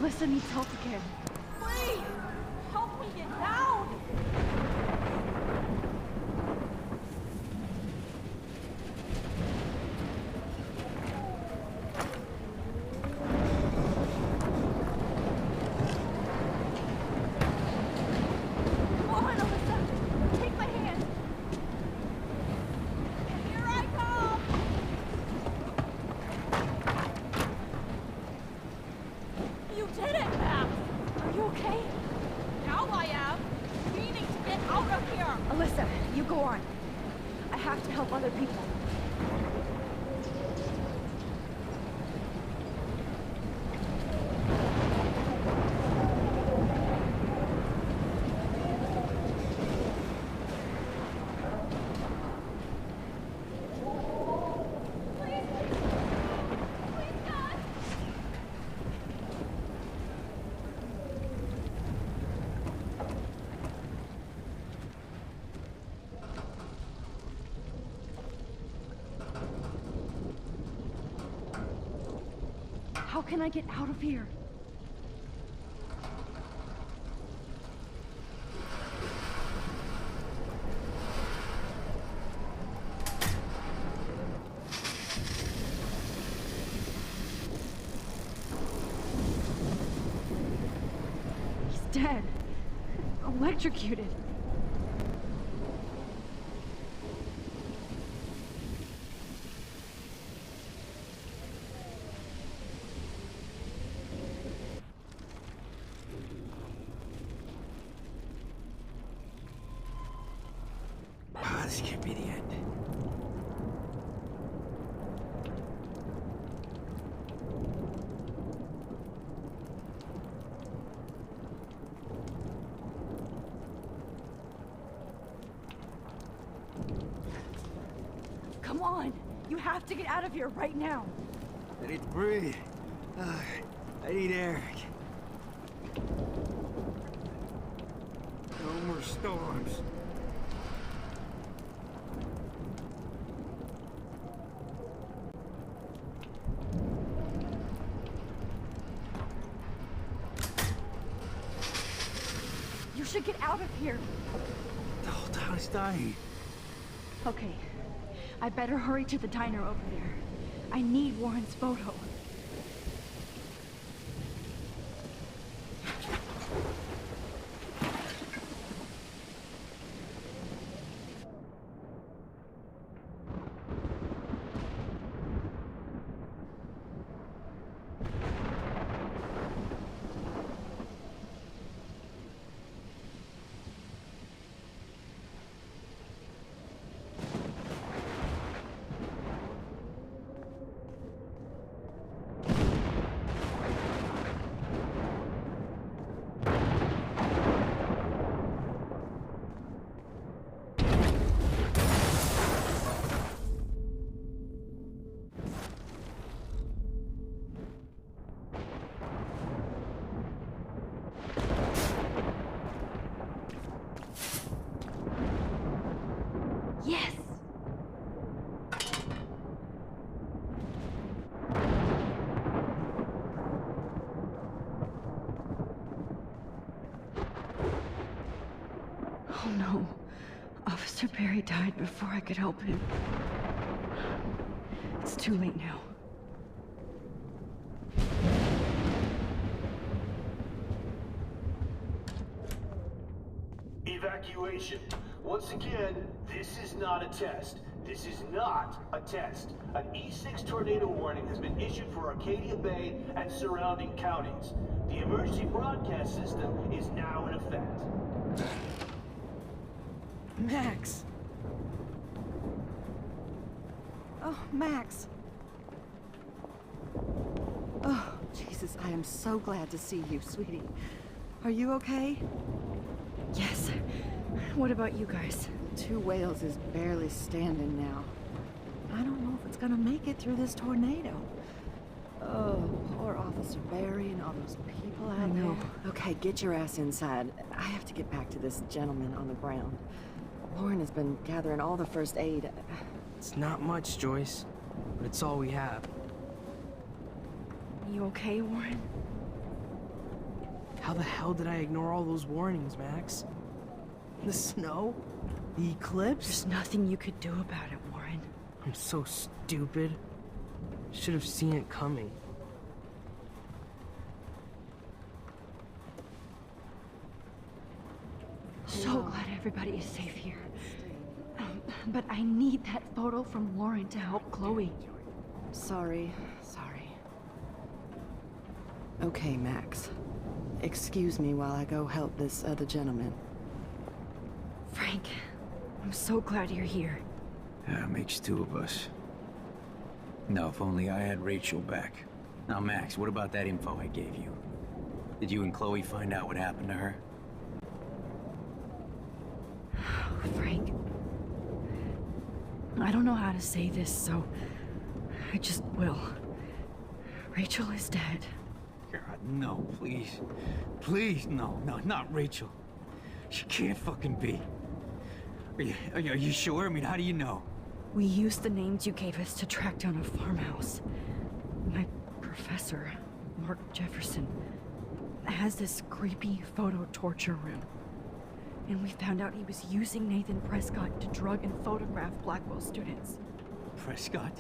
Alyssa needs help again. Please! Help me get down! Come on, Alyssa! Take my hand! Here I come! You did it, Max! Are you okay? Now I am! We need to get out of here! Alyssa, you go on. I have to help other people. Please! Please, God! How can I get out of here? He's dead. Electrocuted. This can't be the end. Come on! You have to get out of here right now! I need to breathe. I need air. No more storms. You should get out of here! The whole town is dying. Okay, I better hurry to the diner over there. I need Warren's photo. Yes! Oh no. Officer Barry died before I could help him. It's too late now. Evacuation. Once again, this is not a test. This is not a test. An E6 tornado warning has been issued for Arcadia Bay and surrounding counties. The emergency broadcast system is now in effect. Max. Oh, Max. Oh, Jesus, I am so glad to see you, sweetie. Are you okay? Yes. What about you guys? Two Whales is barely standing now. I don't know if it's gonna make it through this tornado. Oh, poor Officer Barry and all those people out there. Okay, get your ass inside. I have to get back to this gentleman on the ground. Lauren has been gathering all the first aid. It's not much, Joyce, but it's all we have. You okay, Warren? How the hell did I ignore all those warnings, Max? The snow? The eclipse? There's nothing you could do about it, Warren. I'm so stupid. Should have seen it coming. So glad everybody is safe here. But I need that photo from Warren to help Chloe. Sorry. Okay, Max. Excuse me while I go help this other gentleman. Frank, I'm so glad you're here. Yeah, makes two of us. No, if only I had Rachel back. Now, Max, what about that info I gave you? Did you and Chloe find out what happened to her? Frank, I don't know how to say this, so I just will. Rachel is dead. God, no, please. Please, no, not Rachel. She can't fucking be. Are you sure? I mean, how do you know? We used the names you gave us to track down a farmhouse. My professor, Mark Jefferson, has this creepy photo torture room. And we found out he was using Nathan Prescott to drug and photograph Blackwell students. Prescott?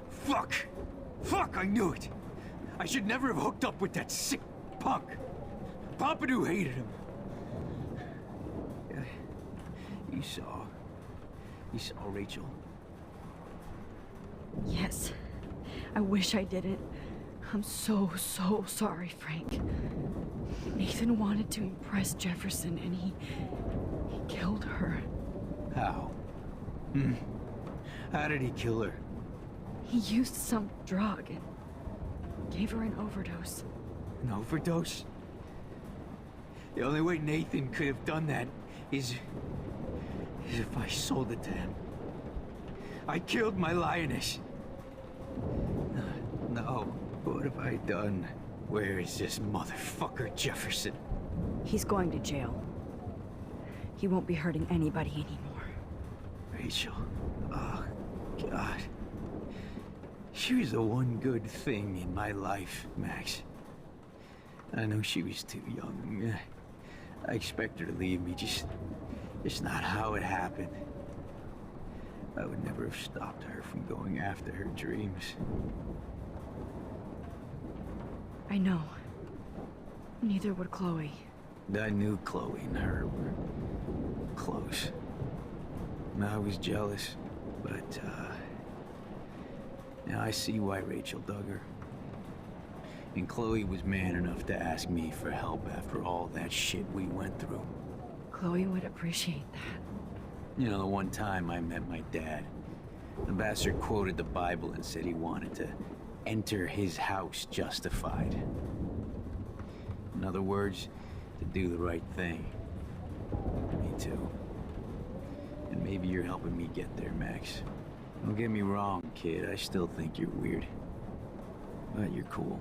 Fuck! Fuck, I knew it! I should never have hooked up with that sick punk. Pompidou hated him. You saw Rachel? Yes. I wish I didn't. I'm so sorry, Frank. Nathan wanted to impress Jefferson and he killed her. How? How did he kill her? He used some drug and gave her an overdose. An overdose? The only way Nathan could have done that is if I sold it to him. I killed my lioness. No, what have I done? Where is this motherfucker Jefferson? He's going to jail. He won't be hurting anybody anymore. Rachel. Oh, God. She was the one good thing in my life, Max. I know she was too young. I expect her to leave me, just not how it happened. I would never have stopped her from going after her dreams. I know. Neither would Chloe. I knew Chloe and her were close. And I was jealous, but, now I see why Rachel dug her. And Chloe was man enough to ask me for help after all that shit we went through. Chloe would appreciate that. You know, the one time I met my dad, the bastard quoted the Bible and said he wanted to enter his house justified. In other words, to do the right thing. Me too. And maybe you're helping me get there, Max. Don't get me wrong, kid. I still think you're weird. But you're cool.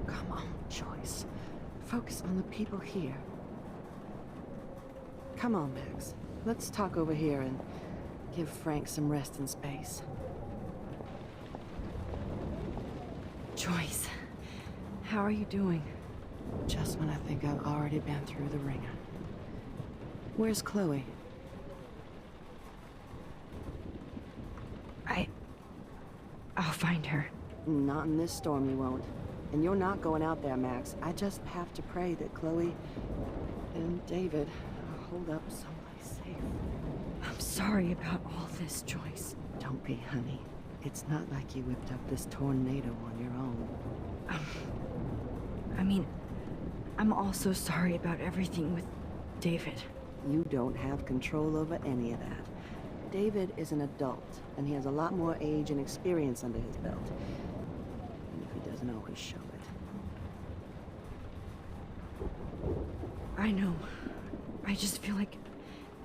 Come on, Joyce. Focus on the people here. Come on, Max. Let's talk over here and give Frank some rest and space. Joyce, how are you doing? Just when I think I've already been through the ringer. Where's Chloe? I'll find her. Not in this storm, you won't. And you're not going out there, Max. I just have to pray that Chloe and David hold up someplace safe. I'm sorry about all this, Joyce. Don't be, honey. It's not like you whipped up this tornado on your own. I mean, I'm also sorry about everything with David. You don't have control over any of that. David is an adult, and he has a lot more age and experience under his belt. And if he doesn't always show it. I know. I just feel like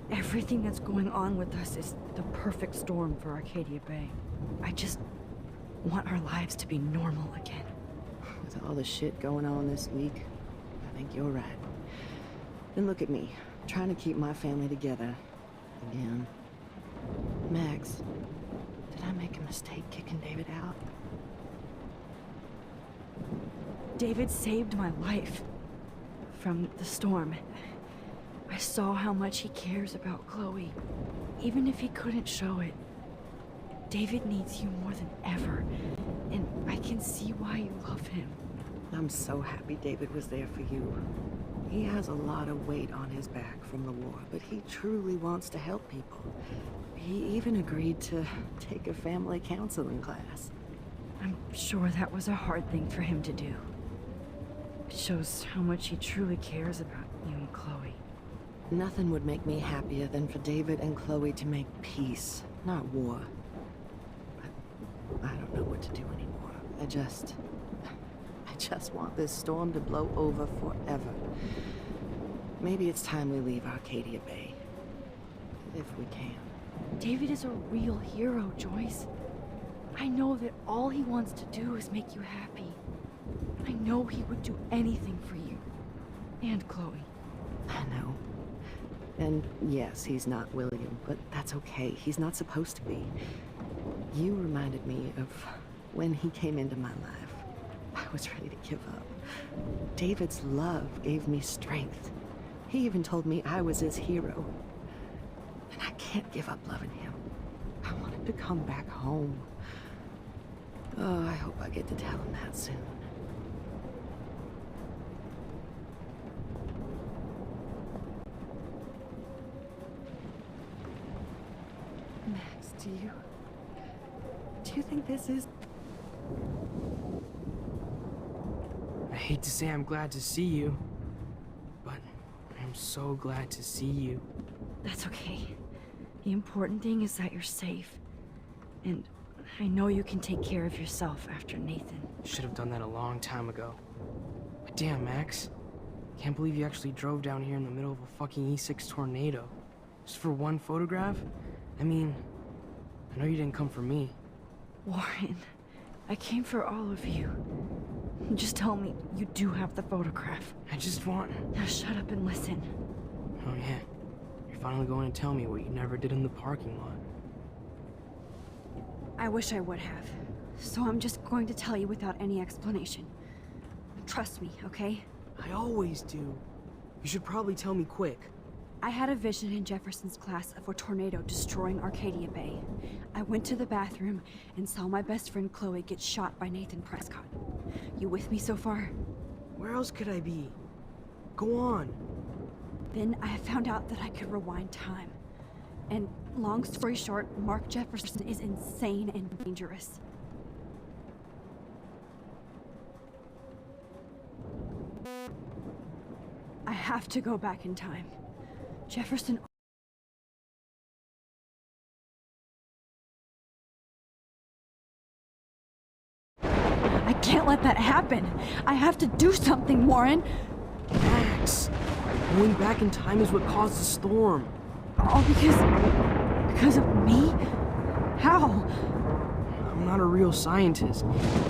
everything that's going on with us is the perfect storm for Arcadia Bay. I just want our lives to be normal again. With all the shit going on this week, I think you're right. Then look at me, trying to keep my family together. Again. Max, Did I make a mistake kicking David out? David saved my life from the storm. I saw how much he cares about Chloe, even if he couldn't show it. David needs you more than ever, and I can see why you love him. I'm so happy David was there for you. He has a lot of weight on his back from the war, but he truly wants to help people. He even agreed to take a family counseling class. I'm sure that was a hard thing for him to do. It shows how much he truly cares about you and Chloe. Nothing would make me happier than for David and Chloe to make peace, not war. But I don't know what to do anymore. I just want this storm to blow over forever. Maybe it's time we leave Arcadia Bay. If we can. David is a real hero, Joyce. I know that all he wants to do is make you happy. I know he would do anything for you. And Chloe. I know. And yes, he's not William, but that's okay. He's not supposed to be. You reminded me of when he came into my life. I was ready to give up. David's love gave me strength. He even told me I was his hero. And I can't give up loving him. I want him to come back home. Oh, I hope I get to tell him that soon. Max, do you think this is... I hate to say I'm glad to see you, but I'm so glad to see you. That's okay. The important thing is that you're safe. And I know you can take care of yourself after Nathan. Should have done that a long time ago. But damn, Max. Can't believe you actually drove down here in the middle of a fucking E6 tornado. Just for one photograph? I mean, I know you didn't come for me. Warren, I came for all of you. Just tell me you do have the photograph. I just want... Now shut up and listen. Oh yeah, you're finally going to tell me what you never did in the parking lot. I wish I would have. So I'm just going to tell you without any explanation. Trust me, okay? I always do. You should probably tell me quick. I had a vision in Jefferson's class of a tornado destroying Arcadia Bay. I went to the bathroom and saw my best friend Chloe get shot by Nathan Prescott. You with me so far? Where else could I be? Go on. Then I found out that I could rewind time. And long story short, Mark Jefferson is insane and dangerous. I have to go back in time. Jefferson... I can't let that happen. I have to do something, Warren. Max, going back in time is what caused the storm. All because of me? How? I'm not a real scientist,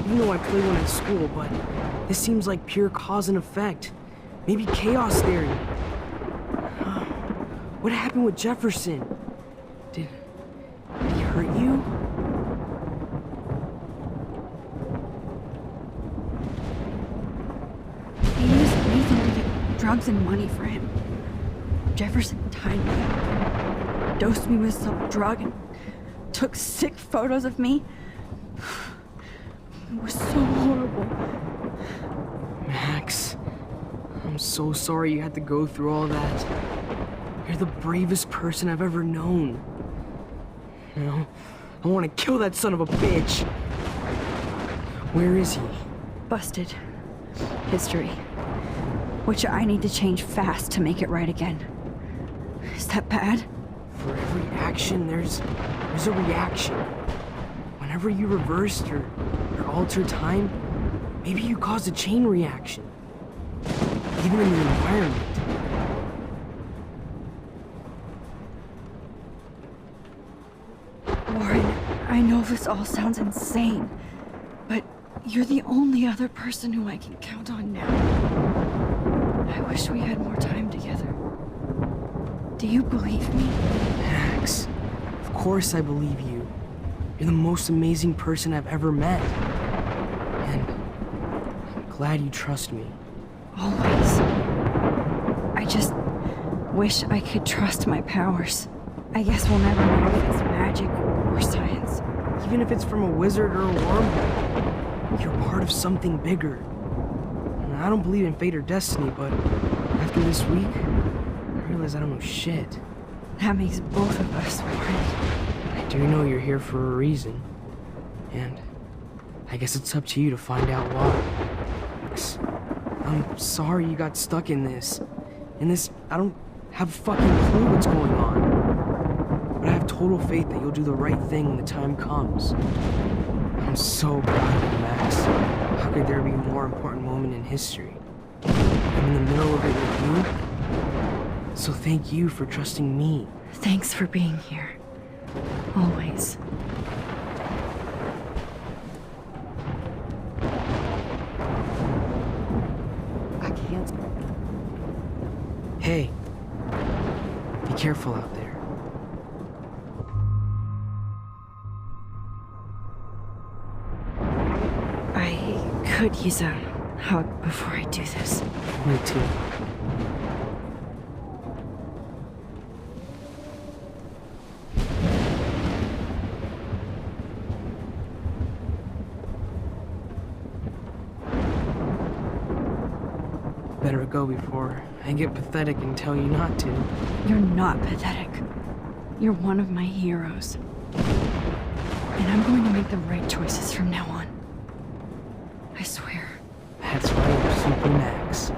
even though I played one at school, but this seems like pure cause and effect. Maybe chaos theory. What happened with Jefferson? Did he hurt you? He used Nathan to get drugs and money for him. Jefferson tied me, dosed me with some drug, and took sick photos of me. It was so horrible. Max, I'm so sorry you had to go through all that. You're the bravest person I've ever known. You know, I want to kill that son of a bitch. Where is he? Busted. History. Which I need to change fast to make it right again. Is that bad? For every action, there's a reaction. Whenever you reversed or altered time, maybe you caused a chain reaction. Even in the environment. Warren, I know this all sounds insane, but you're the only other person who I can count on now. I wish we had more time together. Do you believe me? Max, of course I believe you. You're the most amazing person I've ever met. And I'm glad you trust me. Always. I just wish I could trust my powers. I guess we'll never know if it's magic or science. Even if it's from a wizard or a wormhole, you're part of something bigger. And I don't believe in fate or destiny, but after this week, I realize I don't know shit. That makes both of us worried. I do know you're here for a reason. And I guess it's up to you to find out why. Max, I'm sorry you got stuck in this. I don't have a fucking clue what's going on. But I have total faith that you'll do the right thing when the time comes. I'm so proud of you, Max. How could there be a more important moment in history? I'm in the middle of it with you. So thank you for trusting me. Thanks for being here. Always. I can't. Hey, be careful out there. I could use a hug before I do this. Me too. Better go before I get pathetic and tell you not to. You're not pathetic. You're one of my heroes. And I'm going to make the right choices from now on. I swear. That's why you're Super Max.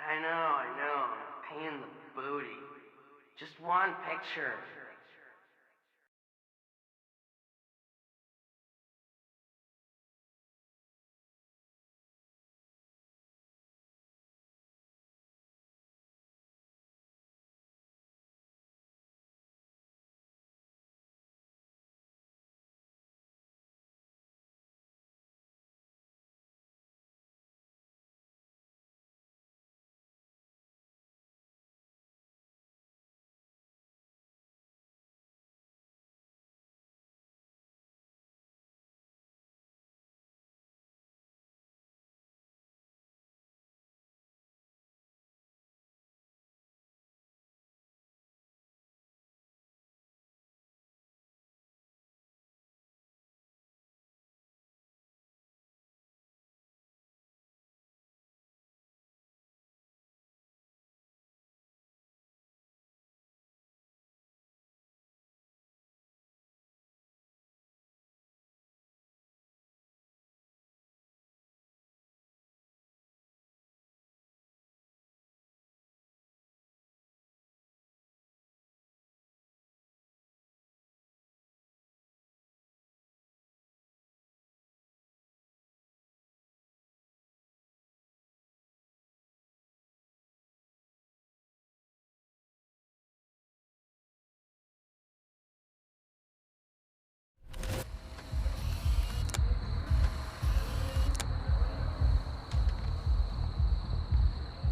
I know. Pain in the booty. Just one picture.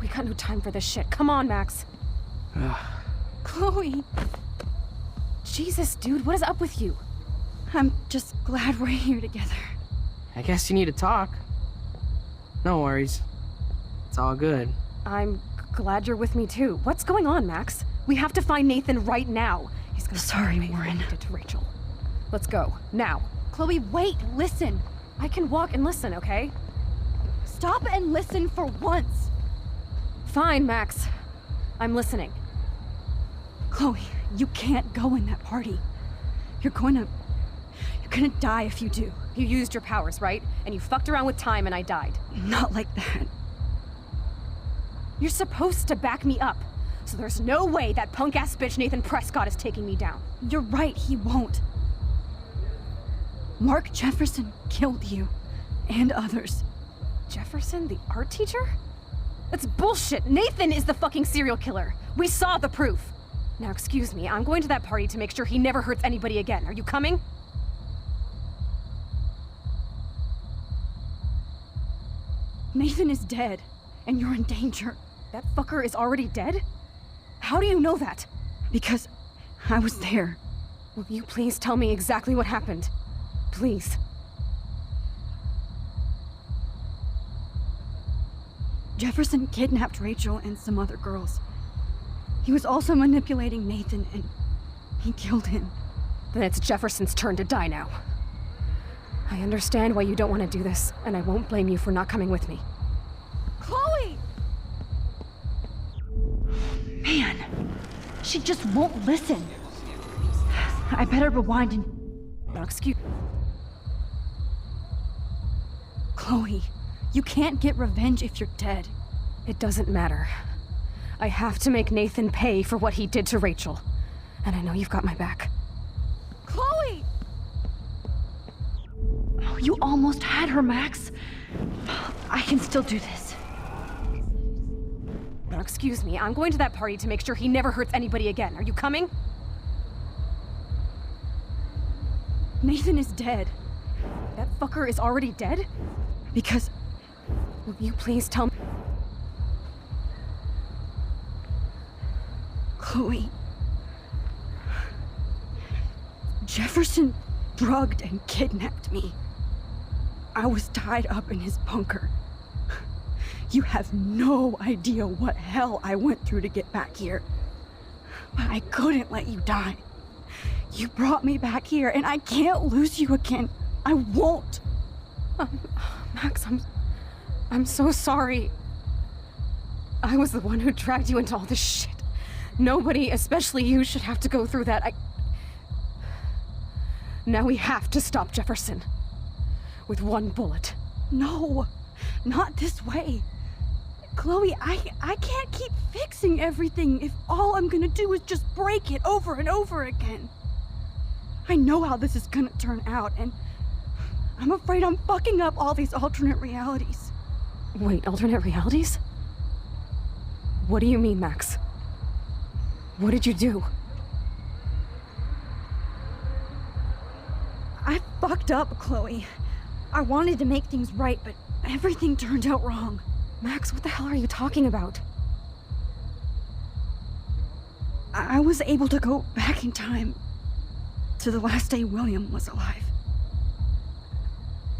We got no time for this shit. Come on, Max. Chloe. Jesus, dude, what is up with you? I'm just glad we're here together. I guess you need to talk. No worries. It's all good. I'm glad you're with me too. What's going on, Max? We have to find Nathan right now. He's gonna Sorry, pay for what Warren. he did to Rachel. Let's go, now. Chloe, wait, listen. I can walk and listen, okay? Stop and listen for once. Fine, Max. I'm listening. Chloe, you can't go in that party. You're gonna die if you do. You used your powers, right? And you fucked around with time and I died. Not like that. You're supposed to back me up. So there's no way that punk-ass bitch Nathan Prescott is taking me down. You're right, he won't. Mark Jefferson killed you. And others. Jefferson, the art teacher? That's bullshit. Nathan is the fucking serial killer. We saw the proof. Now, excuse me, I'm going to that party to make sure he never hurts anybody again. Are you coming? Nathan is dead, and you're in danger. That fucker is already dead? How do you know that? Because I was there. Will you please tell me exactly what happened? Please. Jefferson kidnapped Rachel and some other girls. He was also manipulating Nathan, and he killed him. Then it's Jefferson's turn to die now. I understand why you don't want to do this, and I won't blame you for not coming with me. Chloe! Man, she just won't listen. I better rewind and... Now, excuse... Chloe, you can't get revenge if you're dead. It doesn't matter. I have to make Nathan pay for what he did to Rachel. And I know you've got my back. Chloe! Oh, you almost had her, Max. I can still do this. Now, excuse me, I'm going to that party to make sure he never hurts anybody again. Are you coming? Nathan is dead. That fucker is already dead? Because... Will you please tell me? Chloe... Jefferson drugged and kidnapped me. I was tied up in his bunker. You have no idea what hell I went through to get back here. But I couldn't let you die. You brought me back here, and I can't lose you again. I won't. Max, I'm so sorry. I was the one who dragged you into all this shit. Nobody, especially you, should have to go through that. Now we have to stop Jefferson. With one bullet. No, not this way. Chloe, I can't keep fixing everything if all I'm gonna do is just break it over and over again. I know how this is gonna turn out, and I'm afraid I'm fucking up all these alternate realities. Wait, alternate realities? What do you mean, Max? What did you do? I fucked up, Chloe. I wanted to make things right, but everything turned out wrong. Max, what the hell are you talking about? I was able to go back in time to the last day William was alive.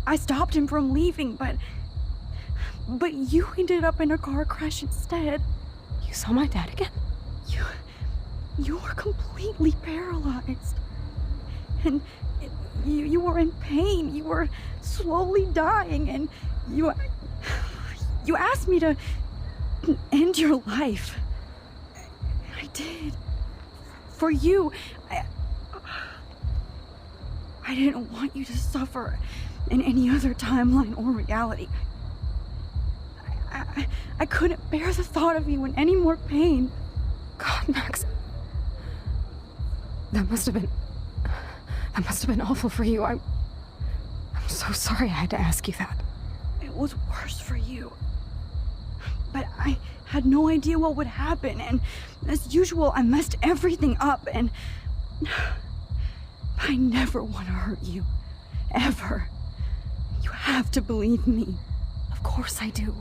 I stopped him from leaving, but you ended up in a car crash instead. You saw my dad again? You were completely paralyzed. And you were in pain. You were slowly dying, and you asked me to end your life. I did. For you. I didn't want you to suffer in any other timeline or reality. I couldn't bear the thought of you in any more pain. God, Max. That must have been awful for you. I'm so sorry I had to ask you that. It was worse for you. But I had no idea what would happen, and as usual, I messed everything up, and I never want to hurt you. Ever. You have to believe me. Of course I do.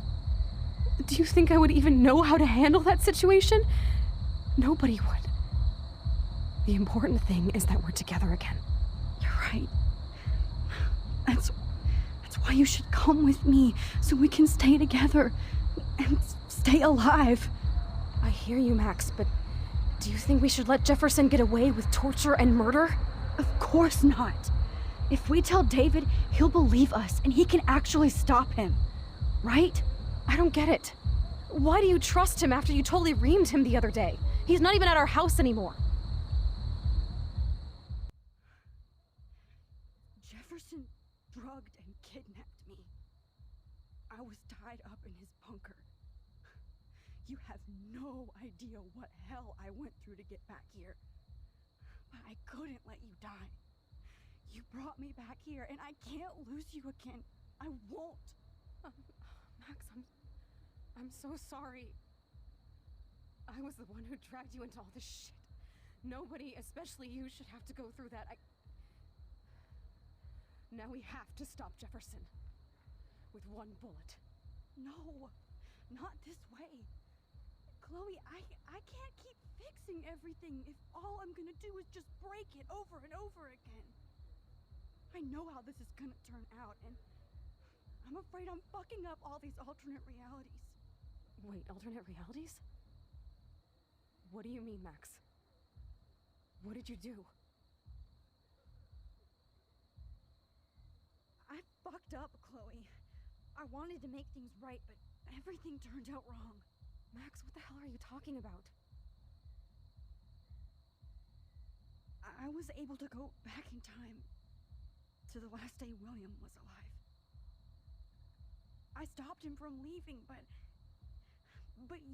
Do you think I would even know how to handle that situation? Nobody would. The important thing is that we're together again. You're right. That's why you should come with me, so we can stay together and stay alive. I hear you, Max, but do you think we should let Jefferson get away with torture and murder? Of course not. If we tell David, he'll believe us and he can actually stop him. Right? I don't get it. Why do you trust him after you totally reamed him the other day? He's not even at our house anymore. Jefferson drugged and kidnapped me. I was tied up in his bunker. You have no idea what hell I went through to get back here. But I couldn't let you die. You brought me back here, and I can't lose you again. I won't. Max, I'm so sorry. I was the one who dragged you into all this shit. Nobody, especially you, should have to go through that. Now we have to stop Jefferson. With one bullet. No, not this way. Chloe, I can't keep fixing everything if all I'm gonna do is just break it over and over again. I know how this is gonna turn out, and I'm afraid I'm fucking up all these alternate realities. Wait, alternate realities? What do you mean, Max? What did you do? I fucked up, Chloe. I wanted to make things right, but everything turned out wrong. Max, what the hell are you talking about? I was able to go back in time to the last day William was alive. I stopped him from leaving, but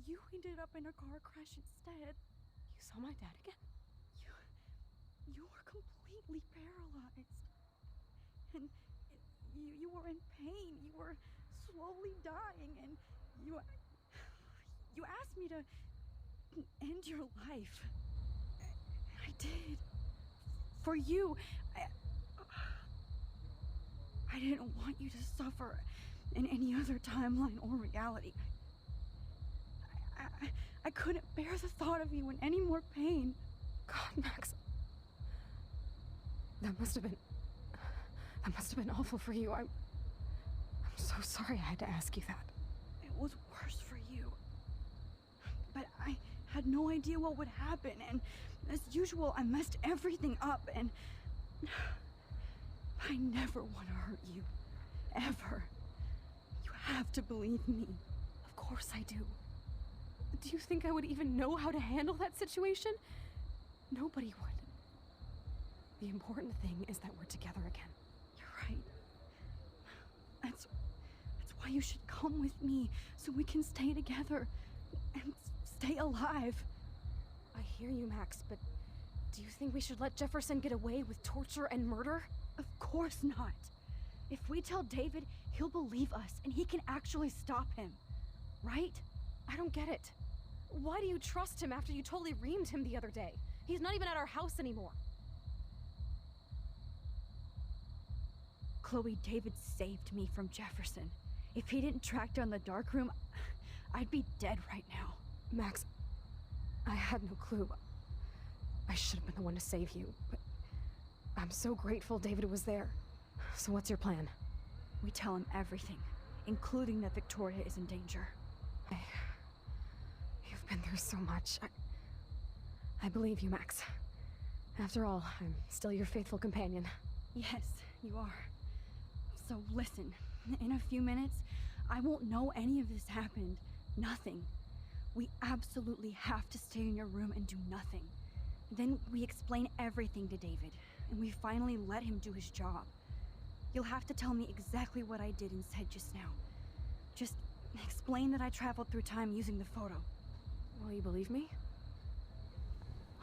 you ended up in a car crash instead. You saw my dad again? You were completely paralyzed. And you were in pain. You were slowly dying, and you asked me to end your life. I did. For you. I didn't want you to suffer in any other timeline or reality. I couldn't bear the thought of you in any more pain. God, Max. That must have been awful for you. I'm so sorry I had to ask you that. It was worse for you. But I had no idea what would happen, and as usual, I messed everything up, and I never want to hurt you. Ever. You have to believe me. Of course I do. Do you think I would even know how to handle that situation? Nobody would. The important thing is that we're together again. You're right. That's why you should come with me, so we can stay together and stay alive. I hear you, Max, but do you think we should let Jefferson get away with torture and murder? Of course not. If we tell David, he'll believe us and he can actually stop him. Right? I don't get it. Why do you trust him after you totally reamed him the other day? He's not even at our house anymore. Chloe, David saved me from Jefferson. If he didn't track down the dark room, I'd be dead right now. Max, I had no clue. I should have been the one to save you, but I'm so grateful David was there. So what's your plan? We tell him everything, including that Victoria is in danger. You've been through so much. I believe you, Max. After all, I'm still your faithful companion. Yes, you are. So listen, in a few minutes, I won't know any of this happened. Nothing. We absolutely have to stay in your room and do nothing. Then we explain everything to David, and we finally let him do his job. You'll have to tell me exactly what I did and said just now. Just explain that I traveled through time using the photo. Will you believe me?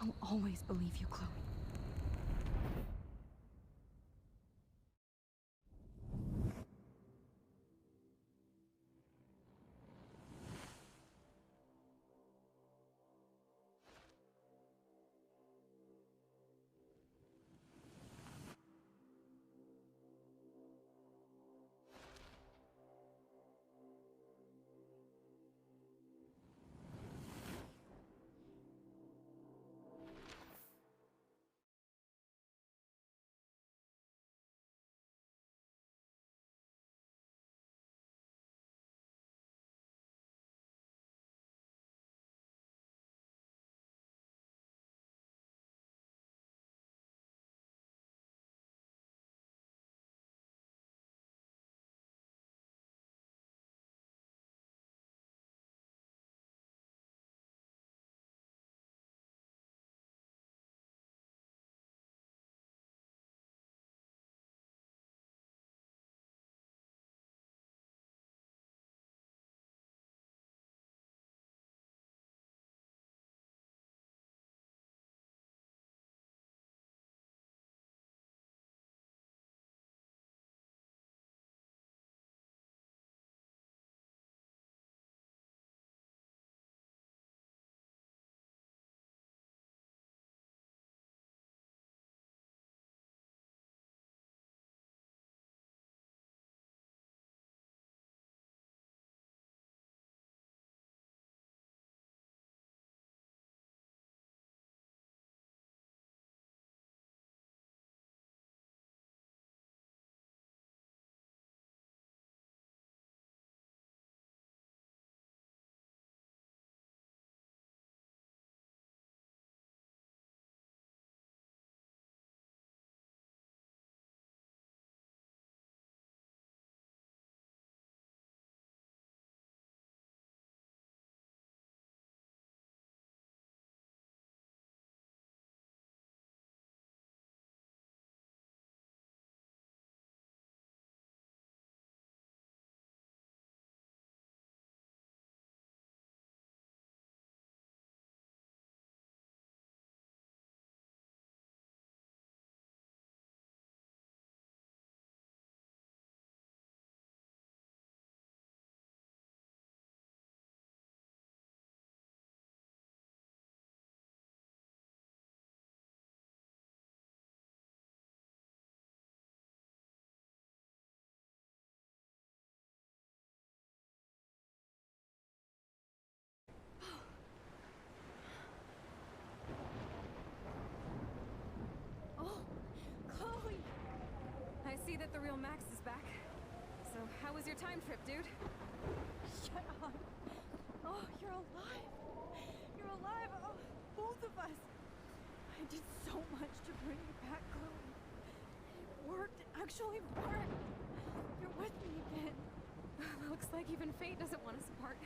I'll always believe you, Chloe. Max is back. So, how was your time trip, dude? Shut up. Oh, you're alive. You're alive. Oh, both of us. I did so much to bring you back, Chloe. It worked. It actually worked. You're with me again. Looks like even fate doesn't want us apart.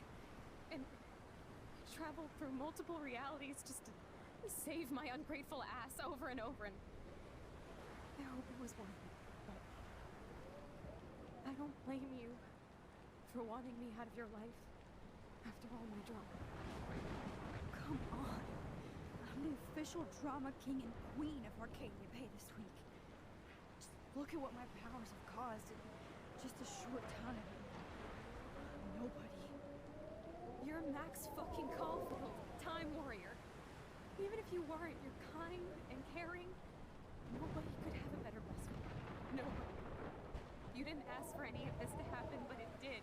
And I traveled through multiple realities just to save my ungrateful ass over and over, and I hope it was worth it. But I don't blame you for wanting me out of your life after all my drama. Come on. I'm the official drama king and queen of Arcadia Bay this week. Just look at what my powers have caused in just a short time. Nobody. You're Max fucking Caulfield, Time Warrior. Even if you weren't, you're kind and caring. Nobody could have a better best friend. Nobody. You didn't ask for any of this to happen, but it did.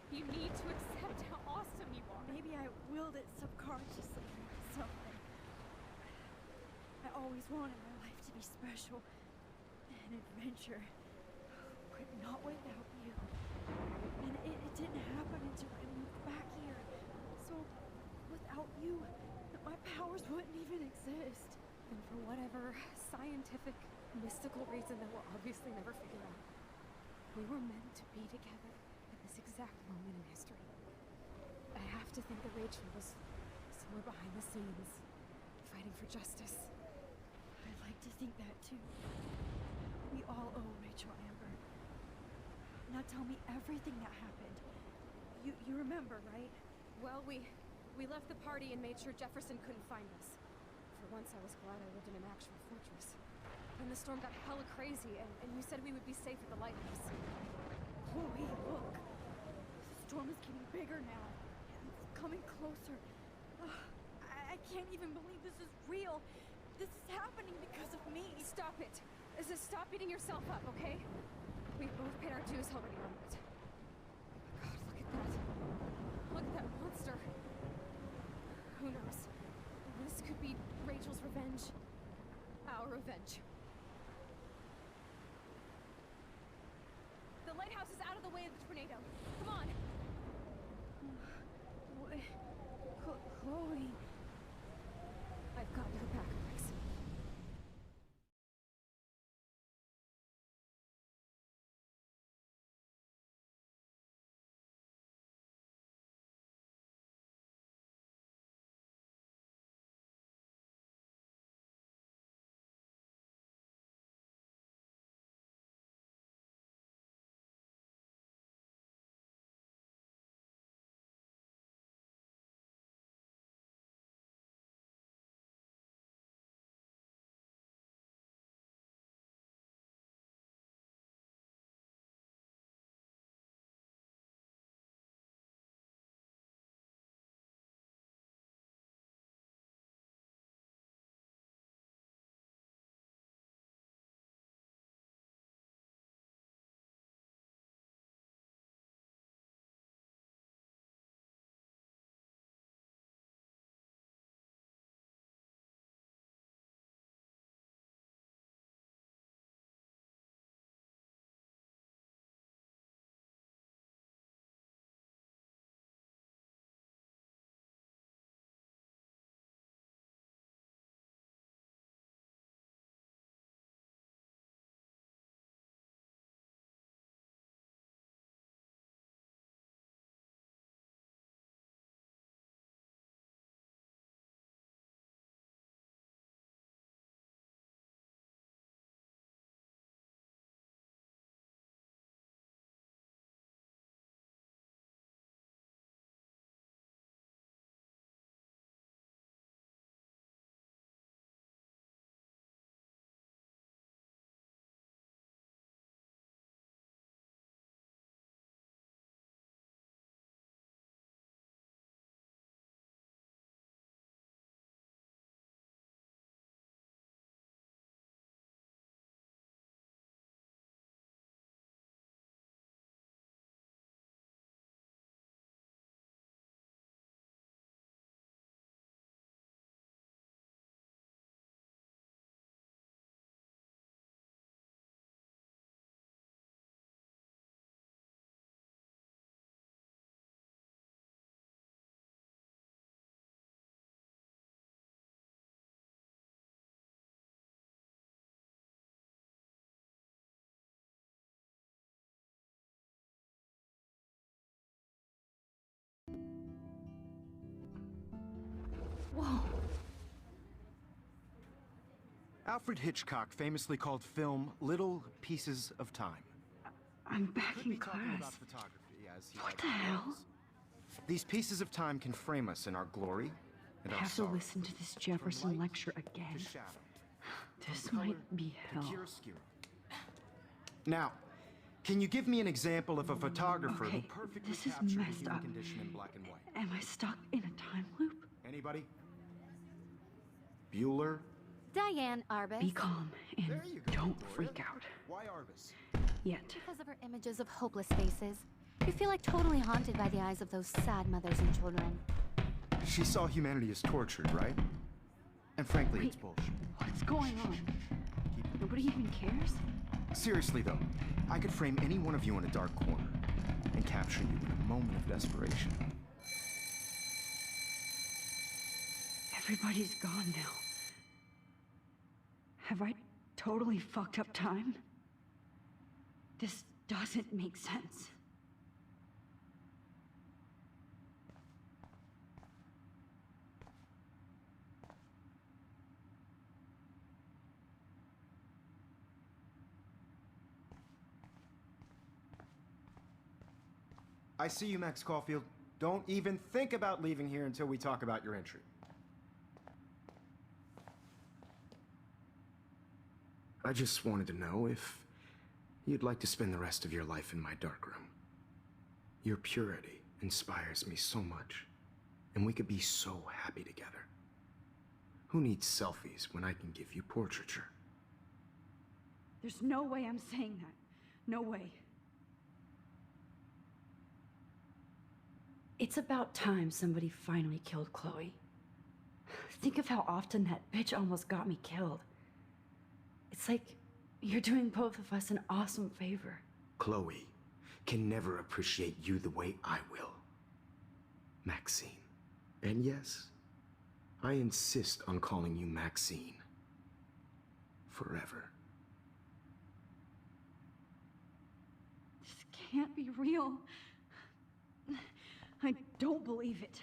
You need to accept how awesome you are. Maybe I willed it subconsciously or something. I always wanted my life to be special. An adventure. But not without you. And it didn't happen until I moved back here. So, without you, my powers wouldn't even exist. And for whatever scientific, mystical reason that we'll obviously never figure out, we were meant to be together at this exact moment in history. I have to think that Rachel was somewhere behind the scenes, fighting for justice. I'd like to think that too. We all owe Rachel Amber. Now tell me everything that happened. You remember, right? Well, we left the party and made sure Jefferson couldn't find us. For once, I was glad I lived in an actual fortress. Then the storm got hella crazy, and you said we would be safe at the lighthouse. Chloe, look. The storm is getting bigger now. It's coming closer. Ugh, I can't even believe this is real. This is happening because of me. Stop it. Stop beating yourself up, okay? We've both paid our dues already on it. Oh my God, look at that. Look at that monster. Who knows? This could be Rachel's revenge. Our revenge. The lighthouse is out of the way of the tornado. Come on! Chloe. I've got your back, Max. Alfred Hitchcock famously called film little pieces of time. I'm back Could in be talking about class. photography, as he What likes the to hell? call us. These pieces of time can frame us in our glory and I our have to sorrow. listen to this From Jefferson light lecture to again. shadow, This from color might be to hell. chiaroscuro. Now, can you give me an example of a photographer who Okay, perfectly this is captured the messed human up. condition in black and white? Am I stuck in a time loop? Anybody? Bueller? Diane Arbus. Be calm There and you go, don't Gloria. freak out. Why Arbus? Yet. Because of her images of hopeless faces. You feel like totally haunted by the eyes of those sad mothers and children. She saw humanity as tortured, right? And frankly, it's Wait. bullshit. What's going on? Nobody even cares? Seriously though, I could frame any one of you in a dark corner and capture you in a moment of desperation. Everybody's gone now. Have I totally fucked up time? This doesn't make sense. I see you, Max Caulfield. Don't even think about leaving here until we talk about your entry. I just wanted to know if you'd like to spend the rest of your life in my darkroom. Your purity inspires me so much, and we could be so happy together. Who needs selfies when I can give you portraiture? There's no way I'm saying that. No way. It's about time somebody finally killed Chloe. Think of how often that bitch almost got me killed. It's like you're doing both of us an awesome favor. Chloe can never appreciate you the way I will. Maxine. And yes, I insist on calling you Maxine. Forever. This can't be real. I don't believe it.